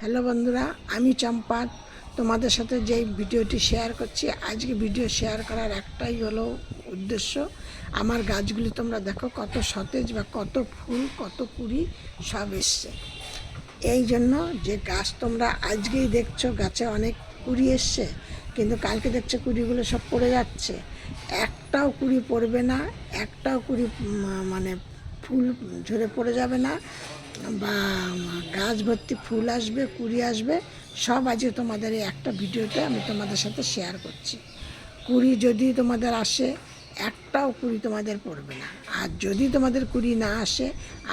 Hello বন্ধুরা, আমি চম্পা তোমাদের সাথে যে ভিডিওটি শেয়ার করছি। আজকে ভিডিও শেয়ার করার একটাই হলো উদ্দেশ্য, আমার গাছগুলি তোমরা দেখো কত সতেজ বা কত ফুল কত কুড়ি সব এসছে। এই জন্য যে গাছ তোমরা আজকেই দেখছো গাছে অনেক কুড়ি এসছে, কিন্তু কালকে দেখছো কুড়িগুলো সব পড়ে যাচ্ছে। একটাও কুড়ি পড়বে না, একটাও কুড়ি মানে ফুল ঝরে পড়ে যাবে না, বা গাছ ভর্তি ফুল আসবে, কুড়ি আসবে। সব আজকে তোমাদের এই একটা ভিডিওতে আমি তোমাদের সাথে শেয়ার করছি। কুড়ি যদি তোমাদের আসে, একটাও কুড়ি তোমাদের পড়বে না। আর যদি তোমাদের কুড়ি না আসে,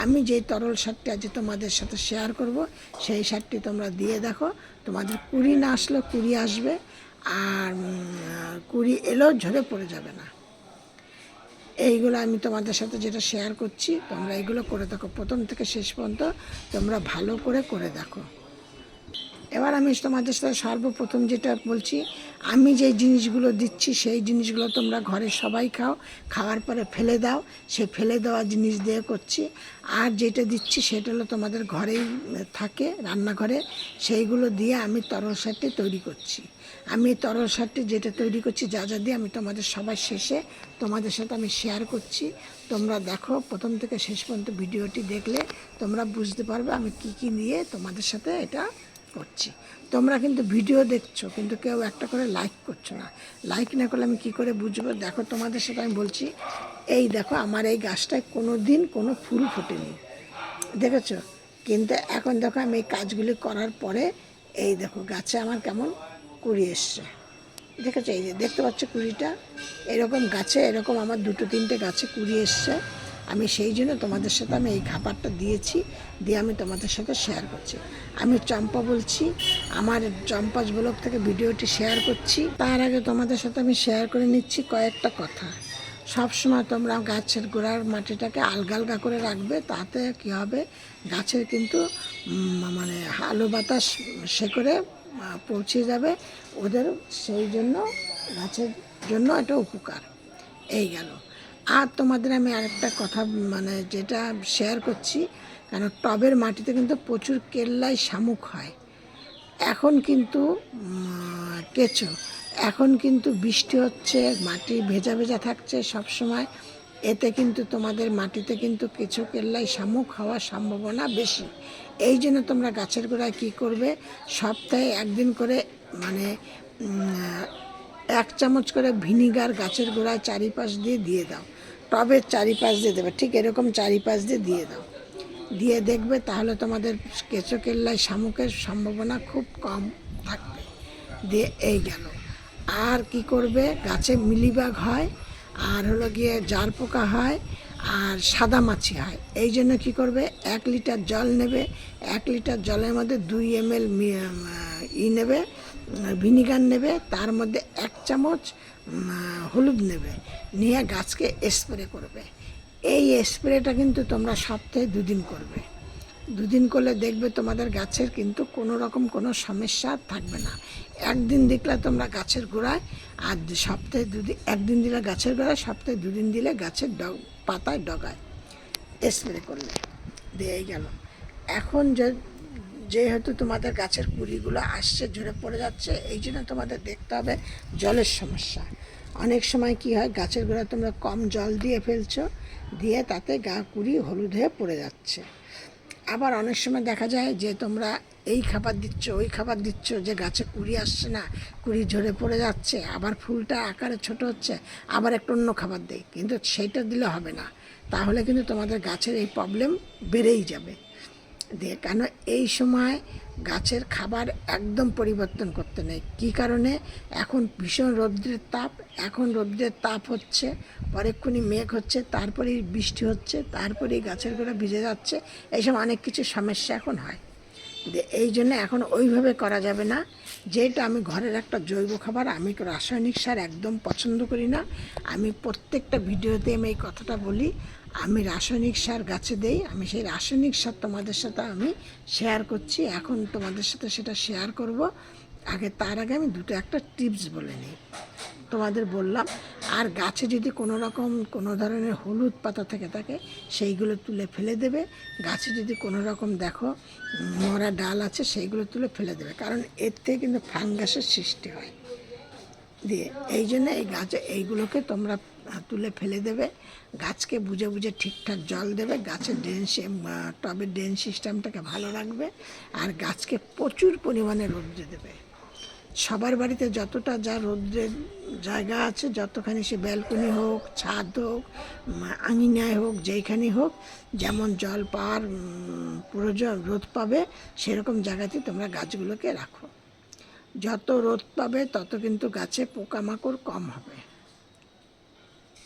আমি যেই তরল সারটি আজ তোমাদের সাথে শেয়ার করব, সেই সারটি তোমরা দিয়ে দেখো, তোমাদের কুড়ি না আসলেও কুড়ি আসবে, আর কুড়ি এলেও ঝরে পড়ে যাবে না। এইগুলো আমি তোমাদের সাথে যেটা শেয়ার করছি, তোমরা এইগুলো করে দেখো, প্রথম থেকে শেষ পর্যন্ত তোমরা ভালো করে দেখো। এবার আমি তোমাদের সাথে সর্বপ্রথম যেটা বলছি, আমি যেই জিনিসগুলো দিচ্ছি সেই জিনিসগুলো তোমরা ঘরে সবাই খাও, খাওয়ার পরে ফেলে দাও, সেই ফেলে দেওয়া জিনিস দিয়ে করছি। আর যেটা দিচ্ছি সেটা হলো তোমাদের ঘরেই থাকে, রান্নাঘরে, সেইগুলো দিয়ে আমি তরল সারটি তৈরি করছি। আমি তরল সারটি যেটা তৈরি করছি, যা যা দিয়ে, আমি তোমাদের সবার শেষে তোমাদের সাথে আমি শেয়ার করছি। তোমরা দেখো, প্রথম থেকে শেষ পর্যন্ত ভিডিওটি দেখলে তোমরা বুঝতে পারবে আমি কি কি নিয়ে তোমাদের সাথে এটা করছি। তোমরা কিন্তু ভিডিও দেখছো, কিন্তু কেউ একটা করে লাইক করছো না। লাইক না করলে আমি কি করে বুঝবো? দেখো, তোমাদের সাথে আমি বলছি, এই দেখো আমার এই গাছটায় কোনো দিন কোনো ফুল ফোটেনি, দেখেছো? কিন্তু এখন দেখো আমি এই কাজগুলি করার পরে এই দেখো গাছে আমার কেমন কুড়ি এসছে, দেখেছো? এই যে দেখতে পাচ্ছ কুড়িটা, এরকম গাছে এরকম আমার দুটো তিনটে গাছে কুড়ি এসছে। আমি সেই জন্য তোমাদের সাথে আমি এই খাবারটা দিয়েছি, দিয়ে আমি তোমাদের সাথে শেয়ার করছি। আমি চম্পা বলছি, আমার চম্পাস ব্লগ থেকে ভিডিওটি শেয়ার করছি। তার আগে তোমাদের সাথে আমি শেয়ার করে নিচ্ছি কয়েকটা কথা। সবসময় তোমরা গাছের গোড়ার মাটিটাকে আলগা আলগা করে রাখবে, তাতে কী হবে, গাছের কিন্তু মানে আলো বাতাস সে করে পৌঁছে যাবে ওদের, সেই জন্য গাছের জন্য এটা উপকার। এই গেল। আর তোমাদের আমি আরেকটা কথা মানে যেটা শেয়ার করছি, কেন টবের মাটিতে কিন্তু প্রচুর কেল্লাই শামুক হয়। এখন কিন্তু কেঁচো, এখন কিন্তু বৃষ্টি হচ্ছে, মাটি ভেজা ভেজা থাকছে সব সময়, এতে কিন্তু তোমাদের মাটিতে কিন্তু কেঁচো কেল্লাই শামুক হওয়ার সম্ভাবনা বেশি। এই জন্য তোমরা গাছের গোড়ায় কী করবে, সপ্তাহে একদিন করে মানে 1 চামচ করে ভিনিগার গাছের গোড়ায় চারিপাশ দিয়ে দাও। টবের চারিপাশ দিয়ে দেবে, ঠিক এরকম চারিপাশ দিয়ে দাও। দিয়ে দেখবে তাহলে তোমাদের কেঁচো কেল্লায় শামুকের সম্ভাবনা খুব কম থাকবে। দিয়ে এই গেল। আর কি করবে, গাছে মিলিবাগ হয়, আর হলো গিয়ে জার পোকা হয়, আর সাদা মাছি হয়। এই জন্য কী করবে, 1 লিটার জল নেবে, 1 লিটার জলের মধ্যে 2 ml নেবে, ভিনিগার নেবে, তার মধ্যে 1 চামচ হলুদ নেবে, নিয়ে গাছকে স্প্রে করবে। এই স্প্রেটা কিন্তু তোমরা সপ্তাহে 2 দিন করবে। 2 দিন করলে দেখবে তোমাদের গাছের কিন্তু কোনো রকম কোনো সমস্যা থাকবে না। একদিন দেখলে তোমরা গাছের গোড়ায়, আর সপ্তাহে 2 দিন, একদিন দিলে গাছের গোড়ায়, সপ্তাহে 2 দিন দিলে গাছের পাতায় ডগায় স্প্রে করলে। দিয়ে গেল। এখন যেহেতু তোমাদের গাছের কুড়িগুলো আসছে, ঝরে পড়ে যাচ্ছে, এই জন্য তোমাদের দেখতে হবে জলের সমস্যা। অনেক সময় কি হয়, গাছের গোড়ায় তোমরা কম জল দিয়ে ফেলছো, দিয়ে তাতে কুড়ি হলুদ হয়ে পড়ে যাচ্ছে। আবার অনেক সময় দেখা যায় যে তোমরা এই খাবার দিচ্ছ, ওই খাবার দিচ্ছ, যে গাছে কুড়ি আসছে না, কুড়ি ঝরে পড়ে যাচ্ছে, আবার ফুলটা আকারে ছোট হচ্ছে, আবার একটা অন্য খাবার দেয়, কিন্তু সেইটা দিলে হবে না। তাহলে কিন্তু তোমাদের গাছের এই প্রবলেম বেড়েই যাবে। দিয়ে কেন এই সময় গাছের খাবার একদম পরিবর্তন করতে নেই। কী কারণে, এখন ভীষণ রৌদ্রের তাপ, এখন রৌদ্রের তাপ হচ্ছে, পরেক্ষণি মেঘ হচ্ছে, তারপরেই বৃষ্টি হচ্ছে, তারপরেই গাছের গোড়া ভিজে যাচ্ছে, এইসব অনেক কিছু সমস্যা এখন হয়। এই জন্য এখন ওইভাবে করা যাবে না। যেটা আমি ঘরের একটা জৈব খাবার, আমি রাসায়নিক সার একদম পছন্দ করি না। আমি প্রত্যেকটা ভিডিওতে আমি এই কথাটা বলি, আমি রাসায়নিক সার গাছে দেই, আমি সেই রাসায়নিক সার তোমাদের সাথে আমি শেয়ার করছি, এখন তোমাদের সাথে সেটা শেয়ার করব। তার আগে আমি দুটো একটা টিপস বলে নিই, তোমাদের বললাম। আর গাছে যদি কোনো ধরনের হলুদ পাতা থেকে থাকে সেইগুলো তুলে ফেলে দেবে। গাছে যদি কোনো রকম দেখো মরা ডাল আছে সেইগুলো তুলে ফেলে দেবে, কারণ এর থেকে কিন্তু ফাঙ্গাসের সৃষ্টি হয়। দিয়ে এই জন্য এই গাছে এইগুলোকে তোমরা তুলে ফেলে দেবে। গাছকে বুঝে বুঝে ঠিকঠাক জল দেবে, গাছের টবের ড্রেন সিস্টেমটাকে ভালো রাখবে, আর গাছকে প্রচুর পরিমাণে রোদ্রে দেবে। সবার বাড়িতে যতটা যা রোদ্রের জায়গা আছে, যতখানি সে ব্যালকনি হোক, ছাদ হোক, আঙিনায় হোক, যেইখানে হোক, যেমন জল পাওয়ার প্রয়োজন, রোদ পাবে সেরকম জায়গাতে তোমরা গাছগুলোকে রাখো। যত রোদ পাবে তত কিন্তু গাছে পোকামাকড় কম হবে।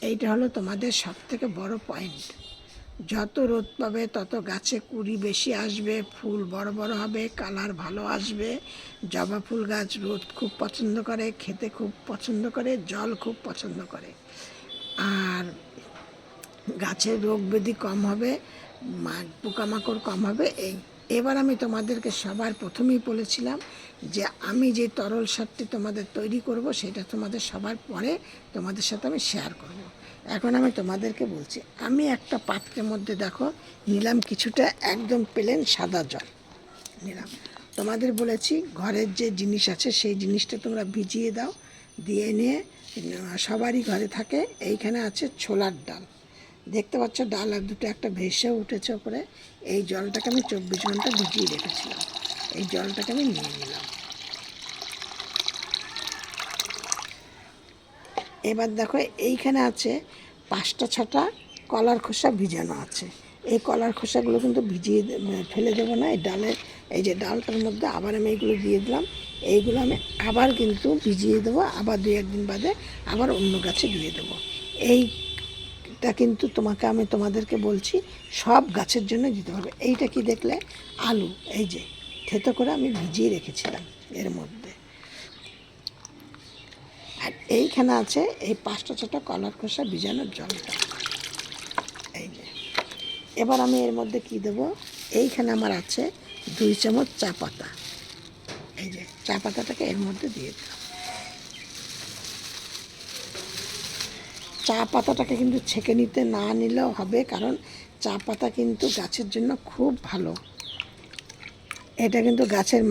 এইটা হলো তোমাদের সবথেকে বড় পয়েন্ট। যত রোদ পাবে তত গাছে কুঁড়ি বেশি আসবে, ফুল বড় বড় হবে, কালার ভালো আসবে। জবা ফুল গাছ রোদ খুব পছন্দ করে, খেতে খুব পছন্দ করে, জল খুব পছন্দ করে, আর গাছের রোগ ব্যাধি কম হবে, পোকামাকড় কম হবে। এবার আমি তোমাদেরকে সবার প্রথমেই বলেছিলাম যে আমি যে তরল সারটি তোমাদের তৈরি করব সেটা তোমাদের সবার পরে তোমাদের সাথে আমি শেয়ার করব। এখন আমি তোমাদেরকে বলছি, আমি একটা পাত্রের মধ্যে দেখো নিলাম কিছুটা একদম প্লেন সাদা জল নিলাম। তোমাদের বলেছি ঘরের যে জিনিস আছে সেই জিনিসটা তোমরা ভিজিয়ে দাও, দিয়ে নিয়ে সবারই ঘরে থাকে। এইখানে আছে ছোলার ডাল, দেখতে পাচ্ছ ডাল আর দুটো একটা ভেসে উঠেছে ওপরে। এই জলটাকে আমি 24 ঘন্টা ভিজিয়ে রেখেছিলাম, এই জলটাকে আমি নিয়ে নিলাম। এবার দেখো এইখানে আছে 5টা 6টা কলার খোসা ভিজানো আছে। এই কলার খোসাগুলো কিন্তু ভিজিয়ে ফেলে দেবো না, এই ডালের এই যে ডালটার মধ্যে আবার আমি এইগুলো দিয়ে দিলাম। এইগুলো আমি আবার কিন্তু ভিজিয়ে দেবো, আবার 2-1 দিন বাদে আবার অন্য গাছে দিয়ে দেবো। এইটা কিন্তু তোমাদেরকে বলছি সব গাছের জন্য দিতে হবে। এইটা কি দেখলে আলু, এই যে থেতো করে আমি ভিজিয়ে রেখেছিলাম এর মধ্যে। আর এইখানে আছে এই 5টা 6টা কলার খোসা ভিজানোর জলটা, এই যে। এবার আমি এর মধ্যে কি দেব, এইখানে আমার আছে 2 চামচ চা পাতা, এই যে চা পাতাটাকে এর মধ্যে দিয়ে দিলাম। চা পাতাটাকে কিন্তু ছেঁকে নিতে না নিলেও হবে, কারণ চা পাতা কিন্তু গাছের জন্য খুব ভালো। এটা কিন্তু গাছের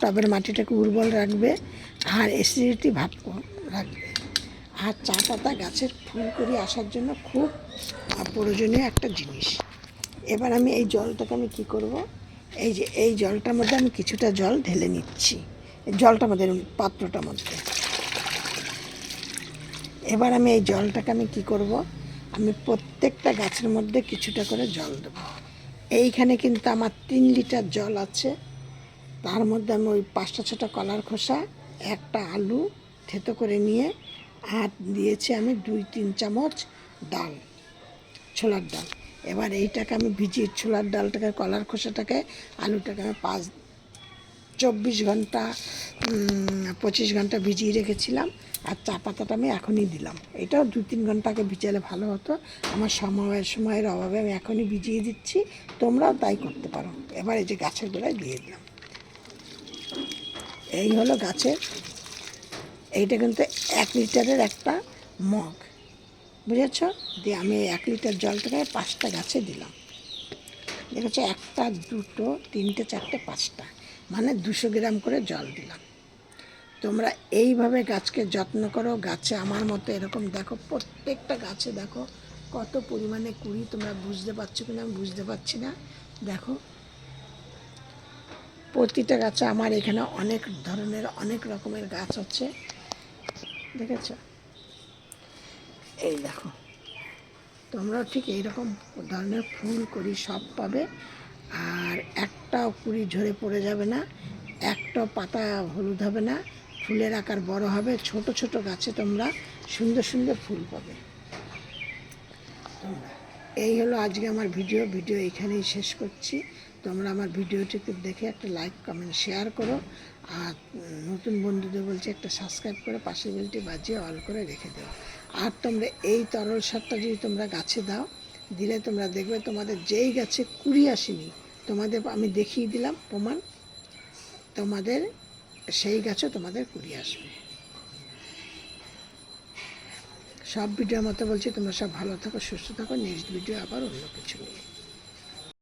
টবের মাটিটাকে উর্বর রাখবে, আর অ্যাসিডিটি ভাব রাখবে। আর চা পাতা গাছের ফুলকড়ি আসার জন্য খুব প্রয়োজনীয় একটা জিনিস। এবার আমি এই জলটাকে আমি কী করব, এই যে এই জলটার মধ্যে আমি কিছুটা জল ঢেলে নিচ্ছি, জলটার মধ্যে পাত্রটার মধ্যে। এবার আমি এই জলটাকে আমি কী করব, আমি প্রত্যেকটা গাছের মধ্যে কিছুটা করে জল দেবো। এইখানে কিন্তু আমার 3 লিটার জল আছে, তার মধ্যে আমি ওই 5টা 6টা কলার খোসা, একটা আলু থেতো করে নিয়ে, আর দিয়েছি আমি 2-3 চামচ ডাল, ছোলার ডাল। এবার এইটাকে আমি ভিজিয়ে ছোলার ডালটাকে, কলার খোসাটাকে, আলুটাকে আমি 24 ঘন্টা 25 ঘন্টা ভিজিয়ে রেখেছিলাম। আর চা পাতাটা আমি এখনই দিলাম, এটাও 2-3 ঘন্টা আগে ভিজালে ভালো হতো। আমার সময়ের অভাবে আমি এখনই ভিজিয়ে দিচ্ছি, তোমরাও তাই করতে পারো। এবার এই যে গাছের গোড়ায় দিয়ে দিলাম। এই হলো গাছের, এইটা কিন্তু 1 লিটারের একটা মগ, বুঝেছ? দিয়ে আমি 1 লিটার জলটাকে 5টা গাছে দিলাম। দেখেছো, 1টা 2টো 3টে 4টে 5টা, মানে 200 গ্রাম করে জল দিলাম। তোমরা এইভাবে গাছকে যত্ন করো। গাছে আমার মতো এরকম দেখো, প্রত্যেকটা গাছে দেখো কত পরিমাণে কুড়ি। তোমরা বুঝতে পারছো কিনা আমি বুঝতে পারছি না। দেখো প্রতিটা গাছে আমার এখানে অনেক ধরনের অনেক রকমের গাছ আছে, দেখেছ? এই দেখো, তোমরাও ঠিক এইরকম ধরনের ফুল করি সব পাবে, আর একটাও কুড়ি ঝরে পড়ে যাবে না, একটাও পাতা হলুদ হবে না, ফুলের আকার বড় হবে। ছোট ছোট গাছে তোমরা সুন্দর সুন্দর ফুল পাবে। এই হলো আজকে আমার ভিডিও এখানেই শেষ করছি। তোমরা আমার ভিডিওটিকে দেখে একটা লাইক কমেন্ট শেয়ার করো, আর নতুন বন্ধুদের বলছি একটা সাবস্ক্রাইব করে পাশের বেলটি বাজিয়ে অল করে রেখে দাও। আর তোমরা এই তরল সারটা যদি তোমরা গাছে দাও, দিলে তোমরা দেখবে তোমাদের যেই গাছে কুড়ি আসেনি, তোমাদের আমি দেখিয়ে দিলাম প্রমাণ, তোমাদের সেই গাছও তোমাদের কুড়িয়ে আসবে। সব ভিডিওর মতো বলছি, তোমরা সব ভালো থাকো, সুস্থ থাকো। নেক্সট ভিডিও আবার অন্য কিছু নিয়ে।